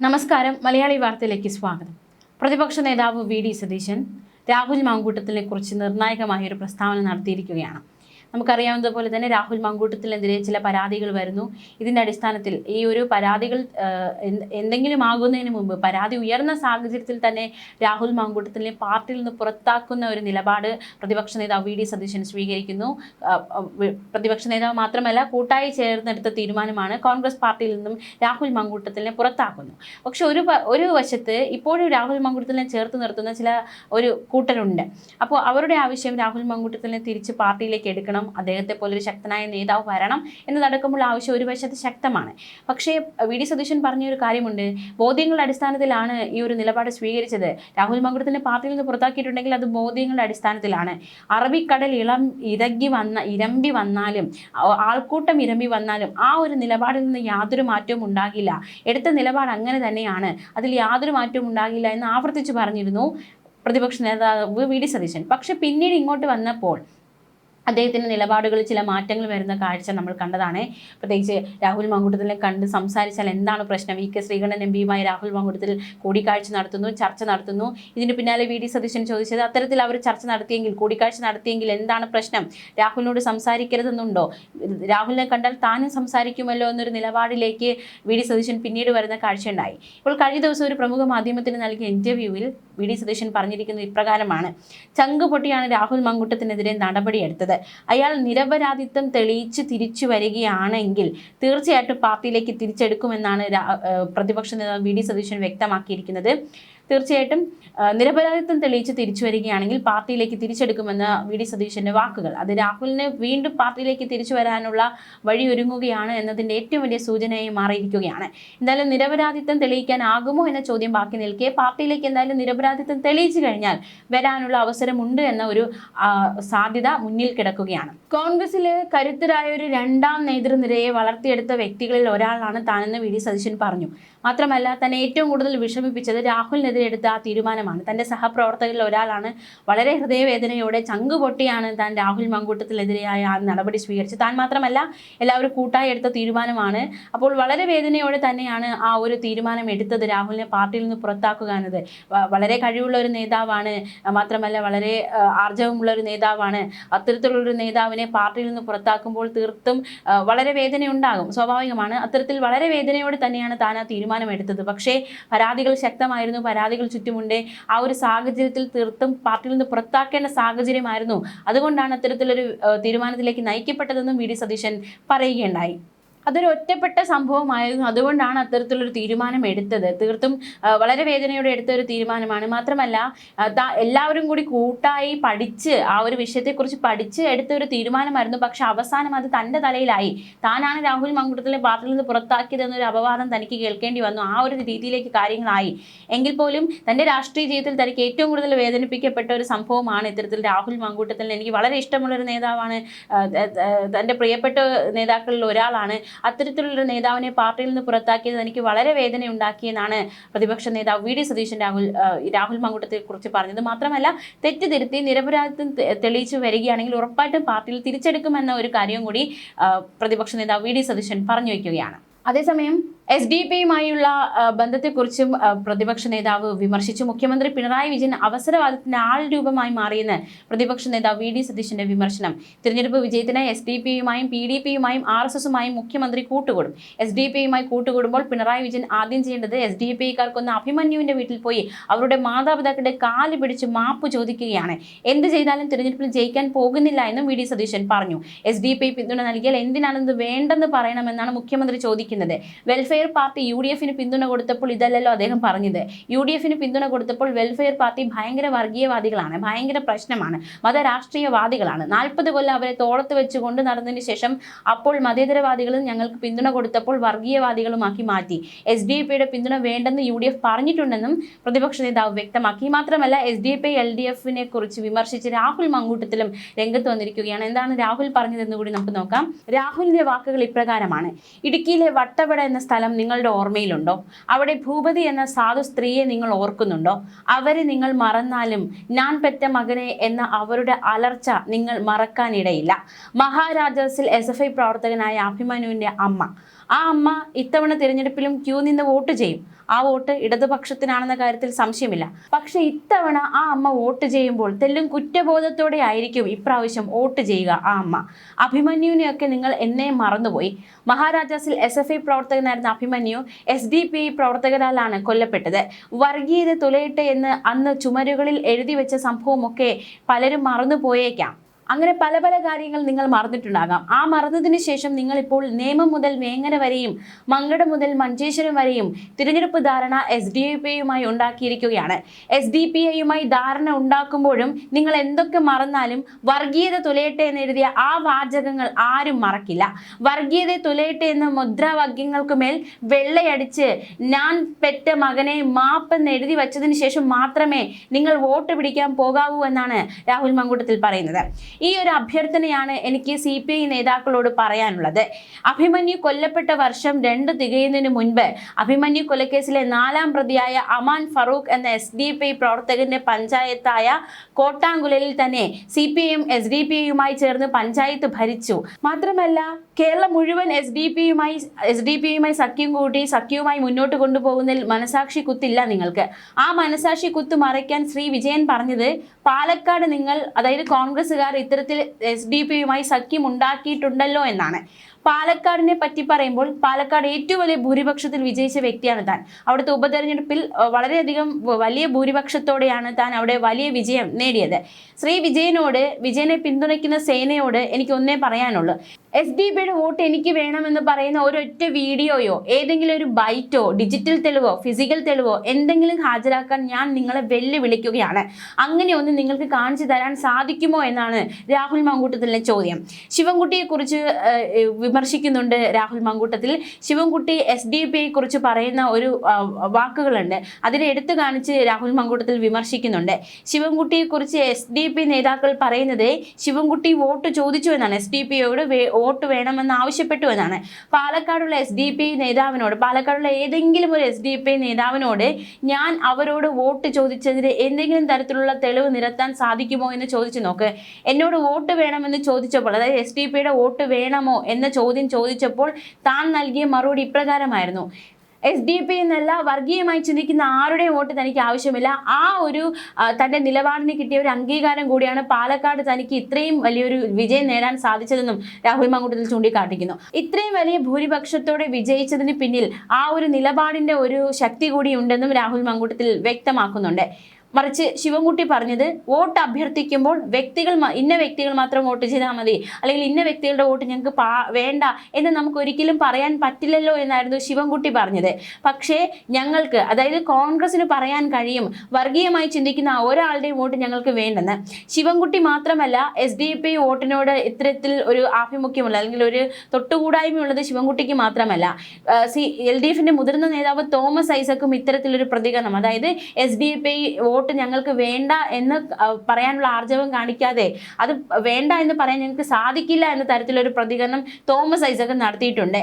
നമസ്കാരം. മലയാളി വാർത്തയിലേക്ക് സ്വാഗതം. പ്രതിപക്ഷ നേതാവ് വി.ഡി. സതീശൻ രാഹുൽ മാങ്കൂട്ടത്തിനെ കുറിച്ച് നിർണായകമായ ഒരു പ്രസ്താവന നടത്തിയിരിക്കുകയാണ്. നമുക്കറിയാവുന്നതുപോലെ തന്നെ രാഹുൽ മാങ്കൂട്ടത്തിനെതിരെ ചില പരാതികൾ വരുന്നു. ഇതിൻ്റെ അടിസ്ഥാനത്തിൽ ഈ ഒരു പരാതികൾ എന്തെങ്കിലും ആകുന്നതിന് മുമ്പ് പരാതി ഉയർന്ന സാഹചര്യത്തിൽ തന്നെ രാഹുൽ മാങ്കൂട്ടത്തിനെ പാർട്ടിയിൽ നിന്ന് പുറത്താക്കുന്ന ഒരു നിലപാട് പ്രതിപക്ഷ നേതാവ് വി.ഡി. സതീശൻ സ്വീകരിക്കുന്നു. പ്രതിപക്ഷ നേതാവ് മാത്രമല്ല, കൂട്ടായി ചേർന്നെടുത്ത തീരുമാനമാണ് കോൺഗ്രസ് പാർട്ടിയിൽ നിന്നും രാഹുൽ മാങ്കൂട്ടത്തിനെ പുറത്താക്കുന്നു. പക്ഷെ ഒരു വശത്ത് ഇപ്പോഴും രാഹുൽ മാങ്കൂട്ടത്തിനെ ചേർത്ത് നിർത്തുന്ന ചില ഒരു കൂട്ടരുണ്ട്. അപ്പോൾ അവരുടെ ആവശ്യം രാഹുൽ മാങ്കൂട്ടത്തിനെ തിരിച്ച് പാർട്ടിയിലേക്ക് എടുക്കണം, അദ്ദേഹത്തെ പോലൊരു ശക്തനായ നേതാവ് വരണം എന്നതടക്കമുള്ള ആവശ്യം ഒരു വശത്ത് ശക്തമാണ്. പക്ഷേ വി.ഡി. സതീശൻ പറഞ്ഞൊരു കാര്യമുണ്ട്. ബോധ്യങ്ങളുടെ അടിസ്ഥാനത്തിലാണ് ഈ ഒരു നിലപാട് സ്വീകരിച്ചത്. രാഹുൽ മാങ്കൂട്ടത്തിനെ പാർട്ടിയിൽ നിന്ന് പുറത്താക്കിയിട്ടുണ്ടെങ്കിൽ അത് ബോധ്യങ്ങളുടെ അടിസ്ഥാനത്തിലാണ്. അറബിക്കടൽ ഇരമ്പി വന്നാലും ആൾക്കൂട്ടം ഇരമ്പി വന്നാലും ആ ഒരു നിലപാടിൽ നിന്ന് യാതൊരു മാറ്റവും ഉണ്ടാകില്ല. എടുത്ത നിലപാട് അങ്ങനെ തന്നെയാണ്, അതിൽ യാതൊരു മാറ്റവും ഉണ്ടാകില്ല എന്ന് ആവർത്തിച്ച് പറഞ്ഞിരുന്നു പ്രതിപക്ഷ നേതാവ് വി.ഡി. സതീശൻ. പക്ഷെ പിന്നീട് ഇങ്ങോട്ട് വന്നപ്പോൾ അദ്ദേഹത്തിൻ്റെ നിലപാടുകളിൽ ചില മാറ്റങ്ങൾ വരുന്ന കാഴ്ച നമ്മൾ കണ്ടതാണ്. പ്രത്യേകിച്ച് രാഹുൽ മാങ്കൂട്ടത്തിനെ കണ്ട് സംസാരിച്ചാൽ എന്താണ് പ്രശ്നം? വി.കെ. ശ്രീകണ്ഠൻ എം.പിയുമായി രാഹുൽ മാങ്കൂട്ടത്തിൽ കൂടിക്കാഴ്ച നടത്തുന്നു, ചർച്ച നടത്തുന്നു. ഇതിന് പിന്നാലെ വി.ഡി. സതീശൻ ചോദിച്ചത്, അത്തരത്തിൽ അവർ ചർച്ച നടത്തിയെങ്കിൽ, കൂടിക്കാഴ്ച നടത്തിയെങ്കിൽ എന്താണ് പ്രശ്നം? രാഹുലിനോട് സംസാരിക്കരുതെന്നുണ്ടോ? രാഹുലിനെ കണ്ടാൽ താനും സംസാരിക്കുമല്ലോ എന്നൊരു നിലപാടിലേക്ക് വി.ഡി. സതീശൻ പിന്നീട് വരുന്ന കാഴ്ചയുണ്ടായി. ഇപ്പോൾ കഴിഞ്ഞ ദിവസം ഒരു പ്രമുഖ മാധ്യമത്തിന് നൽകിയ ഇന്റർവ്യൂവിൽ വി.ഡി. സതീശൻ പറഞ്ഞിരിക്കുന്നത് ഇപ്രകാരമാണ്: ചങ്ക് പൊട്ടിയാണ് രാഹുൽ മാങ്കൂട്ടത്തിനെതിരെ നടപടിയെടുത്തത്. അയാൾ നിരപരാധിത്വം തെളിയിച്ച് തിരിച്ചു വരികയാണെങ്കിൽ തീർച്ചയായിട്ടും പാർട്ടിയിലേക്ക് തിരിച്ചെടുക്കുമെന്നാണ് പ്രതിപക്ഷ നേതാവ് വി.ഡി. സതീശൻ വ്യക്തമാക്കിയിരിക്കുന്നത്. തീർച്ചയായിട്ടും നിരപരാധിത്വം തെളിയിച്ച് തിരിച്ചു വരികയാണെങ്കിൽ പാർട്ടിയിലേക്ക് തിരിച്ചെടുക്കുമെന്ന വി.ഡി. സതീശൻ്റെ വാക്കുകൾ അത് രാഹുലിനെ വീണ്ടും പാർട്ടിയിലേക്ക് തിരിച്ചു വരാനുള്ള വഴിയൊരുങ്ങുകയാണ് എന്നതിൻ്റെ ഏറ്റവും വലിയ സൂചനയായി മാറിയിരിക്കുകയാണ്. എന്തായാലും നിരപരാധിത്വം തെളിയിക്കാനാകുമോ എന്ന ചോദ്യം ബാക്കി നിൽക്കെ പാർട്ടിയിലേക്ക് എന്തായാലും നിരപരാധിത്വം തെളിയിച്ചു കഴിഞ്ഞാൽ വരാനുള്ള അവസരമുണ്ട് എന്ന ഒരു സാധ്യത മുന്നിൽ കിടക്കുകയാണ്. കോൺഗ്രസിൽ കരുത്തരായ ഒരു രണ്ടാം നേതൃനിരയെ വളർത്തിയെടുത്ത വ്യക്തികളിൽ ഒരാളാണ് താനെന്ന് വി.ഡി. സതീശൻ പറഞ്ഞു. മാത്രമല്ല, തന്നെ ഏറ്റവും കൂടുതൽ വിഷമിപ്പിച്ചത് രാഹുലിനെതിരെ എടുത്ത ആ തീരുമാനമാണ്. തൻ്റെ സഹപ്രവർത്തകരിൽ ഒരാളാണ് വളരെ ഹൃദയവേദനയോടെ ചങ്ക് പൊട്ടിയാണ് താൻ രാഹുൽ മാങ്കൂട്ടത്തിനെതിരെയായ ആ നടപടി സ്വീകരിച്ചത്. താൻ മാത്രമല്ല, എല്ലാവരും കൂട്ടായി എടുത്ത തീരുമാനമാണ്. അപ്പോൾ വളരെ വേദനയോടെ തന്നെയാണ് ആ ഒരു തീരുമാനം എടുത്തത്, രാഹുലിനെ പാർട്ടിയിൽ നിന്ന് പുറത്താക്കുക എന്നത്. വളരെ കഴിവുള്ള ഒരു നേതാവാണ്, മാത്രമല്ല വളരെ ആർജവമുള്ള ഒരു നേതാവാണ്. അത്തരത്തിലുള്ളൊരു നേതാവിനെ പാർട്ടിയിൽ നിന്ന് പുറത്താക്കുമ്പോൾ തീർത്തും വളരെ വേദനയുണ്ടാകും, സ്വാഭാവികമാണ്. അത്തരത്തിൽ വളരെ വേദനയോടെ തന്നെയാണ് താൻ ആ തീരുമാനം എടുത്തത്. പക്ഷേ പരാതികൾ ശക്തമായിരുന്നു, പരാതികൾ ചുറ്റുമുണ്ട്. ആ ഒരു സാഹചര്യത്തിൽ തീർത്തും പാർട്ടിയിൽ നിന്ന് പുറത്താക്കേണ്ട സാഹചര്യമായിരുന്നു. അതുകൊണ്ടാണ് അത്തരത്തിലൊരു തീരുമാനത്തിലേക്ക് നയിക്കപ്പെട്ടതെന്നും വി.ഡി. സതീശൻ പറയുകയുണ്ടായി. അതൊരു ഒറ്റപ്പെട്ട സംഭവമായിരുന്നു, അതുകൊണ്ടാണ് അത്തരത്തിലൊരു തീരുമാനം എടുത്തത്. തീർത്തും വളരെ വേദനയോടെ എടുത്ത ഒരു തീരുമാനമാണ്. മാത്രമല്ല, എല്ലാവരും കൂടി കൂട്ടായി പഠിച്ച് ആ ഒരു വിഷയത്തെക്കുറിച്ച് പഠിച്ച് എടുത്ത ഒരു തീരുമാനമായിരുന്നു. പക്ഷെ അവസാനം അത് തൻ്റെ തലയിലായി. താനാണ് രാഹുൽ മാങ്കൂട്ടത്തിലെ പാർട്ടിയിൽ നിന്ന് പുറത്താക്കിയതെന്നൊരു അപവാദം തനിക്ക് കേൾക്കേണ്ടി വന്നു. ആ ഒരു രീതിയിലേക്ക് കാര്യങ്ങളായി. എങ്കിൽ പോലും തൻ്റെ രാഷ്ട്രീയ ജീവിതത്തിൽ തനിക്ക് ഏറ്റവും കൂടുതൽ വേദനിപ്പിക്കപ്പെട്ട ഒരു സംഭവമാണ് ഇത്തരത്തിൽ രാഹുൽ മാങ്കൂട്ടത്തിൽ. എനിക്ക് വളരെ ഇഷ്ടമുള്ളൊരു നേതാവാണ്, തൻ്റെ പ്രിയപ്പെട്ട നേതാക്കളിൽ ഒരാളാണ്. അത്തരത്തിലുള്ളൊരു നേതാവിനെ പാർട്ടിയിൽ നിന്ന് പുറത്താക്കിയത് എനിക്ക് വളരെ വേദന ഉണ്ടാക്കിയെന്നാണ് പ്രതിപക്ഷ നേതാവ് വി.ഡി. സതീശൻ രാഹുൽ മാങ്കൂട്ടത്തെ കുറിച്ച് പറഞ്ഞത്. മാത്രമല്ല, തെറ്റിദ്ധരുത്തി നിരപരാധിത്വം തെളിയിച്ചു വരികയാണെങ്കിൽ ഉറപ്പായിട്ടും പാർട്ടിയിൽ തിരിച്ചെടുക്കുമെന്ന ഒരു കാര്യം കൂടി പ്രതിപക്ഷ നേതാവ് വി.ഡി. സതീശൻ പറഞ്ഞു വയ്ക്കുകയാണ്. അതേസമയം SDP-യുമായുള്ള ബന്ധത്തെക്കുറിച്ചും പ്രതിപക്ഷ നേതാവ് വിമർശിച്ചു. മുഖ്യമന്ത്രി പിണറായി വിജയൻ അവസരവാദത്തിന്റെ ആൾ രൂപമായി മാറിയെന്ന് പ്രതിപക്ഷ നേതാവ് വി.ഡി. സതീശന്റെ വിമർശനം. തിരഞ്ഞെടുപ്പ് വിജയത്തിന് SDP-യുമായും PDP-യുമായും RSS-ഉമായും മുഖ്യമന്ത്രി കൂട്ടുകൂടും. SDP-യുമായി കൂട്ടുകൂടുമ്പോൾ പിണറായി വിജയൻ ആദ്യം ചെയ്യേണ്ടത് SDP-ക്കാർക്കൊന്ന് അഭിമന്യുവിന്റെ വീട്ടിൽ പോയി അവരുടെ മാതാപിതാക്കളുടെ കാല് പിടിച്ച് മാപ്പ് ചോദിക്കുകയാണ്. എന്ത് ചെയ്താലും തിരഞ്ഞെടുപ്പിൽ ജയിക്കാൻ പോകുന്നില്ല എന്നും വി.ഡി. സതീശൻ പറഞ്ഞു. SDP പിന്തുണ നൽകിയാൽ എന്തിനാണെന്ന് വേണ്ടെന്ന് പറയണമെന്നാണ് മുഖ്യമന്ത്രി ചോദിക്കുന്നത്. വെൽഫെയർ പാർട്ടി UDF-ന് പിന്തുണ കൊടുത്തപ്പോൾ ഇതല്ലല്ലോ അദ്ദേഹം പറഞ്ഞത്. UDF-ന് പിന്തുണ കൊടുത്തപ്പോൾ വെൽഫെയർ പാർട്ടി ഭയങ്കര വർഗീയവാദികളാണ്, ഭയങ്കര പ്രശ്നമാണ്, മതരാഷ്ട്രീയവാദികളാണ്. 40 കൊല്ലം അവരെ തോളത്ത് വെച്ച് കൊണ്ട് നടന്നതിന് ശേഷം അപ്പോൾ മതേതരവാദികളും ഞങ്ങൾക്ക് പിന്തുണ കൊടുത്തപ്പോൾ വർഗീയവാദികളുമാക്കി മാറ്റി. SDP-യുടെ പിന്തുണ വേണ്ടെന്ന് UDF പറഞ്ഞിട്ടുണ്ടെന്നും പ്രതിപക്ഷ നേതാവ് വ്യക്തമാക്കി. മാത്രമല്ല, SDP LDF-നെ കുറിച്ച് വിമർശിച്ച് രാഹുൽ മാങ്കൂട്ടത്തിലും രംഗത്ത് വന്നിരിക്കുകയാണ്. എന്താണ് രാഹുൽ പറഞ്ഞതെന്ന് കൂടി നമുക്ക് നോക്കാം. രാഹുലിന്റെ വാക്കുകൾ ഇപ്രകാരമാണ്: ഇടുക്കിയിലെ വട്ടവട എന്ന സ്ഥലം നിങ്ങളുടെ ഓർമ്മയിലുണ്ടോ? അവിടെ ഭൂപതി എന്ന സാധു സ്ത്രീയെ നിങ്ങൾ ഓർക്കുന്നുണ്ടോ? അവരെ നിങ്ങൾ മറന്നാലും ഞാൻ പെറ്റ മകനെ എന്ന അവരുടെ അലർച്ച നിങ്ങൾ മറക്കാനിടയില്ല. മഹാരാജാസിൽ SFI പ്രവർത്തകനായ അഭിമന്യുവിന്റെ അമ്മ, ആ അമ്മ ഇത്തവണ തിരഞ്ഞെടുപ്പിലും ക്യൂ നിന്ന് വോട്ട് ചെയ്യും. ആ വോട്ട് ഇടതുപക്ഷത്തിനാണെന്ന കാര്യത്തിൽ സംശയമില്ല. പക്ഷെ ഇത്തവണ ആ അമ്മ വോട്ട് ചെയ്യുമ്പോൾ തെല്ലും കുറ്റബോധത്തോടെ ആയിരിക്കും ഇപ്രാവശ്യം വോട്ട് ചെയ്യുക ആ അമ്മ. അഭിമന്യുവിനെയൊക്കെ നിങ്ങൾ എന്നെ മറന്നുപോയി. മഹാരാജാസിൽ SFI പ്രവർത്തകനായിരുന്ന അഭിമന്യു SDPI പ്രവർത്തകരാലാണ് കൊല്ലപ്പെട്ടത്. വർഗീയത തുലയട്ടെ എന്ന് അന്ന് ചുമരുകളിൽ എഴുതി വെച്ച സംഭവമൊക്കെ പലരും മറന്നുപോയേക്കാം. അങ്ങനെ പല പല കാര്യങ്ങൾ നിങ്ങൾ മറന്നിട്ടുണ്ടാകാം. ആ മറന്നതിന് ശേഷം നിങ്ങളിപ്പോൾ നേമം മുതൽ വേങ്ങര വരെയും മങ്കട മുതൽ മഞ്ചേശ്വരം വരെയും തിരഞ്ഞെടുപ്പ് ധാരണ SDPIയുമായി ഉണ്ടാക്കിയിരിക്കുകയാണ്. SDPIയുമായി ധാരണ ഉണ്ടാക്കുമ്പോഴും നിങ്ങൾ എന്തൊക്കെ മറന്നാലും വർഗീയത തുലയട്ടെ എന്നെഴുതിയ ആ വാചകങ്ങൾ ആരും മറക്കില്ല. വർഗീയത തുലയട്ടെ എന്ന മുദ്രാവാക്യങ്ങൾക്കുമേൽ വെള്ളയടിച്ച് ഞാൻ പെറ്റ മകനെ മാപ്പെന്ന് എഴുതി വച്ചതിന് ശേഷം മാത്രമേ നിങ്ങൾ വോട്ട് പിടിക്കാൻ പോകാവൂ എന്നാണ് രാഹുൽ മങ്കൂട്ടത്തിൽ പറയുന്നത്. ഈ ഒരു അഭ്യർത്ഥനയാണ് എനിക്ക് CPI നേതാക്കളോട് പറയാനുള്ളത്. അഭിമന്യു കൊല്ലപ്പെട്ട വർഷം 2 തികയുന്നതിന് മുൻപ് അഭിമന്യു കൊലക്കേസിലെ 4ാം പ്രതിയായ അമാൻ ഫറൂഖ് എന്ന SDPI പ്രവർത്തകന്റെ പഞ്ചായത്തായ കോട്ടാങ്കുലയിൽ തന്നെ CPIയും SDPIയുമായി ചേർന്ന് പഞ്ചായത്ത് ഭരിച്ചു. മാത്രമല്ല കേരളം മുഴുവൻ SDPIയുമായി സഖ്യവുമായി മുന്നോട്ട് കൊണ്ടുപോകുന്നതിൽ മനസാക്ഷി കുത്തില്ല നിങ്ങൾക്ക്. ആ മനസാക്ഷി കുത്ത് മറയ്ക്കാൻ ശ്രീ വിജയൻ പറഞ്ഞത് പാലക്കാട് നിങ്ങൾ, അതായത് കോൺഗ്രസ്സുകാർ ഇത്തരത്തിൽ SDPIയുമായി സഖ്യം ഉണ്ടാക്കിയിട്ടുണ്ടല്ലോ എന്നാണ്. പാലക്കാടിനെ പറ്റി പറയുമ്പോൾ പാലക്കാട് ഏറ്റവും വലിയ ഭൂരിപക്ഷത്തിൽ വിജയിച്ച വ്യക്തിയാണ് താൻ. അവിടുത്തെ ഉപതെരഞ്ഞെടുപ്പിൽ വളരെയധികം വലിയ ഭൂരിപക്ഷത്തോടെയാണ് താൻ അവിടെ വലിയ വിജയം നേടിയത്. ശ്രീ വിജയനെ പിന്തുണയ്ക്കുന്ന സേനയോട് എനിക്ക് ഒന്നേ പറയാനുള്ളൂ, SDPIയുടെ വോട്ട് എനിക്ക് വേണമെന്ന് പറയുന്ന ഒരൊറ്റ വീഡിയോയോ ഏതെങ്കിലും ഒരു ബൈറ്റോ ഡിജിറ്റൽ തെളിവോ ഫിസിക്കൽ തെളിവോ എന്തെങ്കിലും ഹാജരാക്കാൻ ഞാൻ നിങ്ങളെ വെല്ലുവിളിക്കുകയാണ്. അങ്ങനെ ഒന്ന് നിങ്ങൾക്ക് കാണിച്ചു തരാൻ സാധിക്കുമോ എന്നാണ് രാഹുൽ മങ്കൂട്ടത്തിലെ ചോദ്യം. ശിവൻകുട്ടിയെക്കുറിച്ച് വിമർശിക്കുന്നുണ്ട് രാഹുൽ മങ്കൂട്ടത്തിൽ. ശിവൻകുട്ടി SDPIയെ കുറിച്ച് പറയുന്ന ഒരു വാക്കുകളുണ്ട്, അതിനെ എടുത്തു കാണിച്ച് രാഹുൽ മങ്കൂട്ടത്തിൽ വിമർശിക്കുന്നുണ്ട്. ശിവൻകുട്ടിയെക്കുറിച്ച് SDPI നേതാക്കൾ പറയുന്നത് ശിവൻകുട്ടി വോട്ട് ചോദിച്ചു എന്നാണ്, SDPIയോട് വോട്ട് വേണമെന്ന് ആവശ്യപ്പെട്ടു എന്നാണ്. പാലക്കാടുള്ള ഏതെങ്കിലും ഒരു SDPI നേതാവിനോട് ഞാൻ അവരോട് വോട്ട് ചോദിച്ചതിന് എന്തെങ്കിലും തരത്തിലുള്ള തെളിവ് നിരത്താൻ സാധിക്കുമോ എന്ന് ചോദിച്ചു നോക്ക്. എന്നോട് വോട്ട് വേണമെന്ന് ചോദിച്ചപ്പോൾ, അതായത് SDPIയുടെ വോട്ട് വേണമോ എന്ന ചോദ്യം ചോദിച്ചപ്പോൾ താൻ നൽകിയ മറുപടി ഇപ്രകാരമായിരുന്നു: SDPI എന്നല്ല, വർഗീയമായി ചിന്തിക്കുന്ന ആരുടെയും വോട്ട് തനിക്ക് ആവശ്യമില്ല. ആ ഒരു തൻ്റെ നിലപാടിന് കിട്ടിയ ഒരു അംഗീകാരം കൂടിയാണ് പാലക്കാട് തനിക്ക് ഇത്രയും വലിയൊരു വിജയം നേടാൻ സാധിച്ചതെന്നും രാഹുൽ മങ്കൂട്ടത്തിൽ ചൂണ്ടിക്കാട്ടിക്കുന്നു. ഇത്രയും വലിയ ഭൂരിപക്ഷത്തോടെ വിജയിച്ചതിന് പിന്നിൽ ആ ഒരു നിലപാടിൻ്റെ ഒരു ശക്തി കൂടി ഉണ്ടെന്നും രാഹുൽ മങ്കൂട്ടത്തിൽ വ്യക്തമാക്കുന്നുണ്ട്. മറിച്ച് ശിവൻകുട്ടി പറഞ്ഞത് വോട്ട് അഭ്യർത്ഥിക്കുമ്പോൾ ഇന്ന വ്യക്തികൾ മാത്രം വോട്ട് ചെയ്താൽ മതി, അല്ലെങ്കിൽ ഇന്ന വ്യക്തികളുടെ വോട്ട് ഞങ്ങൾക്ക് വേണ്ട എന്ന് നമുക്ക് ഒരിക്കലും പറയാൻ പറ്റില്ലല്ലോ എന്നായിരുന്നു ശിവൻകുട്ടി പറഞ്ഞത്. പക്ഷേ ഞങ്ങൾക്ക്, അതായത് കോൺഗ്രസിന് പറയാൻ കഴിയും വർഗീയമായി ചിന്തിക്കുന്ന ഒരാളുടെയും വോട്ട് ഞങ്ങൾക്ക് വേണ്ടെന്ന്. ശിവൻകുട്ടി മാത്രമല്ല, SDPI വോട്ടിനോട് ഇത്തരത്തിൽ ഒരു ആഭിമുഖ്യമുള്ള അല്ലെങ്കിൽ ഒരു തൊട്ടുകൂടായ്മയുള്ളത് ശിവൻകുട്ടിക്ക് മാത്രമല്ല. LDFിന്റെ മുതിർന്ന നേതാവ് തോമസ് ഐസക്കും ഇത്തരത്തിലൊരു പ്രതികരണം, അതായത് SDPI വോട്ട് ഞങ്ങൾക്ക് വേണ്ട എന്ന് പറയാനുള്ള ആർജവം കാണിക്കാതെ അത് വേണ്ട എന്ന് പറയാൻ ഞങ്ങൾക്ക് സാധിക്കില്ല എന്ന തരത്തിലൊരു പ്രതികരണം തോമസ് ഐസക് നടത്തിയിട്ടുണ്ട്.